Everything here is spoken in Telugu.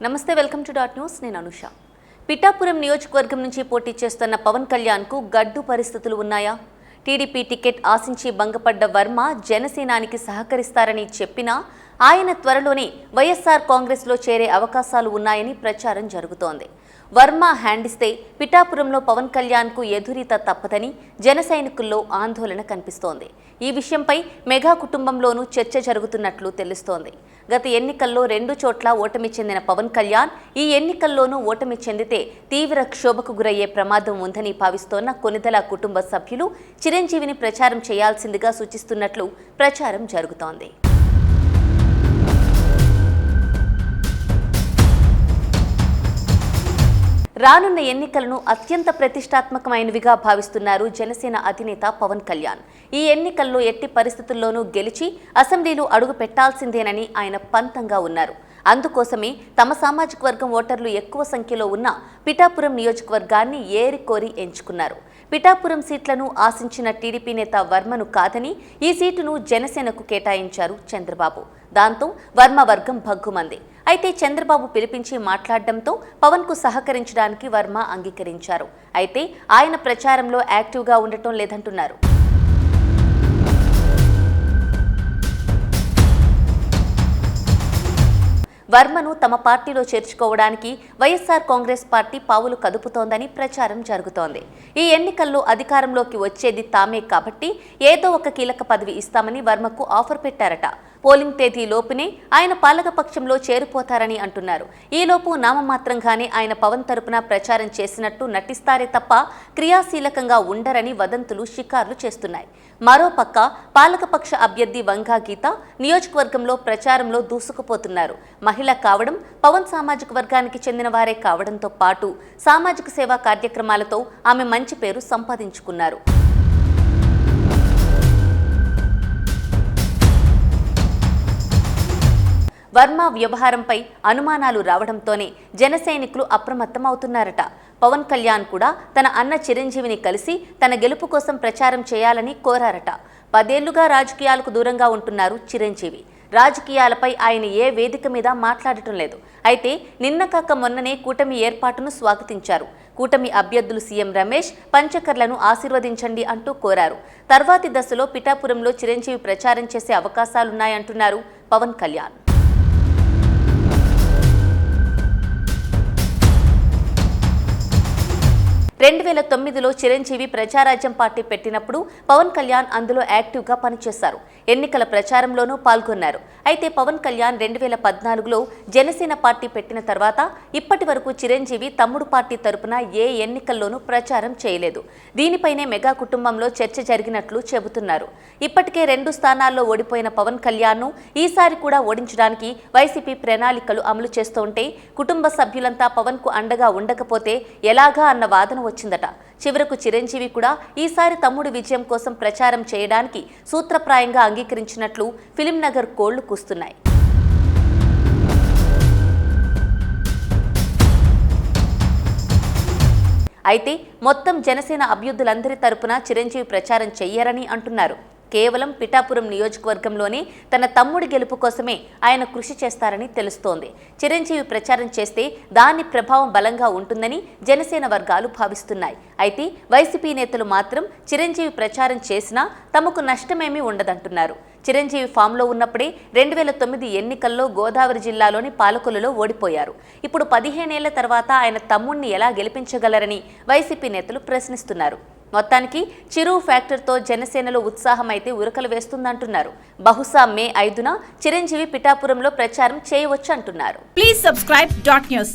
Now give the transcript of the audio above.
నమస్తే, వెల్కమ్ టు డాట్ న్యూస్. నేను అనుష. పిఠాపురం నియోజకవర్గం నుంచి పోటీ చేస్తున్న పవన్ కళ్యాణ్ కు గడ్డు పరిస్థితులు ఉన్నాయా? టీడీపీ టికెట్ ఆశించి భంగపడ్డ వర్మ జనసేనానికి సహకరిస్తారని చెప్పినా ఆయన త్వరలోనే వైఎస్ఆర్ కాంగ్రెస్లో చేరే అవకాశాలు ఉన్నాయని ప్రచారం జరుగుతోంది. వర్మ హ్యాండిస్తే పిఠాపురంలో పవన్ కళ్యాణ్కు ఎదురీత తప్పదని జన సైనికుల్లో ఆందోళన కనిపిస్తోంది. ఈ విషయంపై మెగా కుటుంబంలోనూ చర్చ జరుగుతున్నట్లు తెలుస్తోంది. గత ఎన్నికల్లో 2 చోట్ల ఓటమి చెందిన పవన్ కళ్యాణ్ ఈ ఎన్నికల్లోనూ ఓటమి చెందితే తీవ్ర క్షోభకు గురయ్యే ప్రమాదం ఉందని భావిస్తోన్న కొనిదెల కుటుంబ సభ్యులు చిరంజీవిని ప్రచారం చేయాల్సిందిగా సూచిస్తున్నట్లు ప్రచారం జరుగుతోంది. రానున్న ఎన్నికలను అత్యంత ప్రతిష్టాత్మకమైనవిగా భావిస్తున్నారు జనసేన అధినేత పవన్ కళ్యాణ్. ఈ ఎన్నికల్లో ఎట్టి పరిస్థితుల్లోనూ గెలిచి అసెంబ్లీలో అడుగు పెట్టాల్సిందేనని ఆయన పంతంగా ఉన్నారు. అందుకోసమే తమ సామాజిక వర్గం ఓటర్లు ఎక్కువ సంఖ్యలో ఉన్న పిఠాపురం నియోజకవర్గాన్ని ఏరికోరి ఎంచుకున్నారు. పిఠాపురం సీట్లను ఆశించిన టీడీపీ నేత వర్మను కాదని ఈ సీటును జనసేనకు కేటాయించారు చంద్రబాబు. దాంతో వర్మ వర్గం భగ్గుమంది. అయితే చంద్రబాబు పిలిపించి మాట్లాడడంతో పవన్ కు సహకరించడానికి వర్మ అంగీకరించారు. అయితే ఆయన ప్రచారంలో యాక్టివ్గా ఉండటం లేదంటున్నారు. వర్మను తమ పార్టీలో చేర్చుకోవడానికి వైఎస్ఆర్ కాంగ్రెస్ పార్టీ పావులు కదుపుతోందని ప్రచారం జరుగుతోంది. ఈ ఎన్నికల్లో అధికారంలోకి వచ్చేది తామే కాబట్టి ఏదో ఒక కీలక పదవి ఇస్తామని వర్మకు ఆఫర్ పెట్టారట. పోలింగ్ తేదీ లోపునే ఆయన పాలకపక్షంలో చేరిపోతారని అంటున్నారు. ఈలోపు నామమాత్రంగానే ఆయన పవన్ తరపున ప్రచారం చేసినట్టు నటిస్తారే తప్ప క్రియాశీలకంగా ఉండరని వదంతులు షికార్లు చేస్తున్నాయి. మరోపక్క పాలకపక్ష అభ్యర్థి వంగా గీత నియోజకవర్గంలో ప్రచారంలో దూసుకుపోతున్నారు. మహిళ కావడం, పవన్ సామాజిక వర్గానికి చెందిన వారే కావడంతో పాటు సామాజిక సేవా కార్యక్రమాలతో ఆమె మంచి పేరు సంపాదించుకున్నారు. వర్మ వ్యవహారంపై అనుమానాలు రావడంతోనే జన సైనికులు అప్రమత్తమవుతున్నారట. పవన్ కళ్యాణ్ కూడా తన అన్న చిరంజీవిని కలిసి తన గెలుపు కోసం ప్రచారం చేయాలని కోరారట. 10 ఏళ్లుగా రాజకీయాలకు దూరంగా ఉంటున్నారు చిరంజీవి. రాజకీయాలపై ఆయన ఏ వేదిక మీద మాట్లాడటం లేదు. అయితే నిన్న కాక మొన్ననే కూటమి ఏర్పాటును స్వాగతించారు. కూటమి అభ్యర్థులు సీఎం రమేష్, పంచకర్లను ఆశీర్వదించండి అంటూ కోరారు. తర్వాతి దశలో పిఠాపురంలో చిరంజీవి ప్రచారం చేసే అవకాశాలున్నాయంటున్నారు పవన్ కళ్యాణ్. 2009లో చిరంజీవి ప్రజారాజ్యం పార్టీ పెట్టినప్పుడు పవన్ కళ్యాణ్ అందులో యాక్టివ్గా పనిచేశారు. ఎన్నికల ప్రచారంలోనూ పాల్గొన్నారు. అయితే పవన్ కళ్యాణ్ 2014లో జనసేన పార్టీ పెట్టిన తర్వాత ఇప్పటి వరకు చిరంజీవి తమ్ముడు పార్టీ తరపున ఏ ఎన్నికల్లోనూ ప్రచారం చేయలేదు. దీనిపైనే మెగా కుటుంబంలో చర్చ జరిగినట్లు చెబుతున్నారు. ఇప్పటికే 2 స్థానాల్లో ఓడిపోయిన పవన్ కళ్యాణ్ను ఈసారి కూడా ఓడించడానికి వైసీపీ ప్రణాళికలు అమలు చేస్తుంటే కుటుంబ సభ్యులంతా పవన్ కు అండగా ఉండకపోతే ఎలాగా అన్న వాదన వచ్చిందట. చివరకు చిరంజీవి కూడా ఈసారి తమ్ముడి విజయం కోసం ప్రచారం చేయడానికి సూత్రప్రాయంగా అంగీకరించినట్లు ఫిలిం నగర్ కోళ్లు కూస్తున్నాయి. అయితే మొత్తం జనసేన అభ్యర్థులందరి తరపున చిరంజీవి ప్రచారం చెయ్యరని అంటున్నారు. కేవలం పిఠాపురం నియోజకవర్గంలోనే తన తమ్ముడి గెలుపు కోసమే ఆయన కృషి చేస్తారని తెలుస్తోంది. చిరంజీవి ప్రచారం చేస్తే దాని ప్రభావం బలంగా ఉంటుందని జనసేన వర్గాలు భావిస్తున్నాయి. అయితే వైసీపీ నేతలు మాత్రం చిరంజీవి ప్రచారం చేసినా తమకు నష్టమేమీ ఉండదంటున్నారు. చిరంజీవి ఫామ్లో ఉన్నప్పుడే 2009 ఎన్నికల్లో గోదావరి జిల్లాలోని పాలకొల్లులో ఓడిపోయారు. ఇప్పుడు 15 ఏళ్ల తర్వాత ఆయన తమ్ముణ్ణి ఎలా గెలిపించగలరని వైసీపీ నేతలు ప్రశ్నిస్తున్నారు. మొత్తానికి చిరు ఫ్యాక్టర్తో జనసేనలో ఉత్సాహం అయితే ఉరకలు వేస్తుందంటున్నారు. బహుశా మే 5న చిరంజీవి పిఠాపురంలో ప్రచారం చేయవచ్చు అంటున్నారు. Please subscribe dot news.